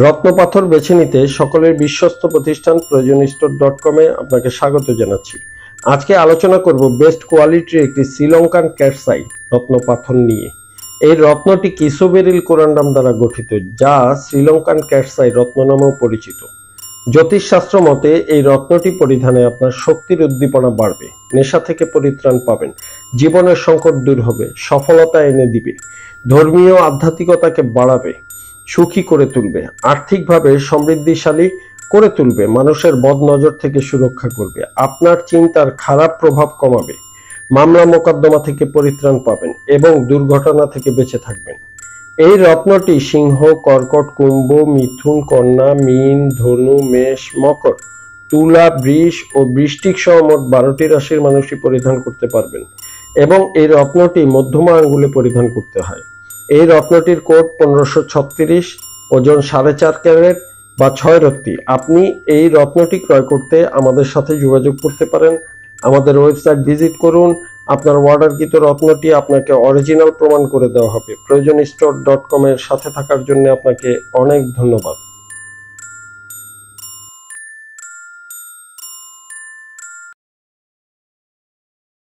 রত্নপাথর বেছে নিতে সকলের বিশ্বস্ত প্রতিষ্ঠান প্রয়োজনস্টোর.com-এ আপনাকে স্বাগত জানাচ্ছি। আজকে আলোচনা করব বেস্ট কোয়ালিটির একটি শ্রীলঙ্কান ক্যাটসাইট রত্নপাথর নিয়ে। এই রত্নটি কিসোবেরিল কোরান্ডাম দ্বারা গঠিত, যা শ্রীলঙ্কান ক্যাটসাইট রত্ন নামেও পরিচিত। জ্যোতিষশাস্ত্র মতে এই রত্নটি পরিধানে আপনার শক্তির উদ্দীপনা বাড়বে, নেশা থেকে পরিত্রাণ পাবেন, জীবনের সংকট দূর হবে, সফলতা এনে দিবে, ধর্মীয় আধ্যাত্মিকতাকে বাড়াবে, সুখী করে তুলবে, আর্থিকভাবে সমৃদ্ধিশালী করে তুলবে, মানুষের বদনজর থেকে সুরক্ষা করবে, আপনার চিন্তার খারাপ প্রভাব কমাবে, মামলা মোকদ্দমা থেকে পরিত্রাণ পাবেন এবং দুর্ঘটনা থেকে বেঁচে থাকবেন। এই রত্নটি সিংহ, কর্কট, কুম্ভ, মিথুন, কন্যা, মীন, ধনু, মেষ, মকর, তুলা, বৃষ ও বৃশ্চিক সহ মোট 12টি রাশির মানুষই পরিধান করতে পারবেন এবং এই রত্নটি মধ্যমা আঙ্গুলে পরিধান করতে হয়। এই রত্নটির কোড 1536, ওজন 4.5 ক্যারেট বা 6 রত্তি। আপনি এই রত্নটি ক্রয় করতে আমাদের সাথে যোগাযোগ করতে পারেন। আমাদের ওয়েবসাইট ভিজিট করুন। আপনার অর্ডারকৃত রত্নটি আপনাকে অরিজিনাল প্রমাণ করে দেওয়া হবে। প্রয়োজনস্টোর.com-এর সাথে থাকার জন্য আপনাকে অনেক ধন্যবাদ।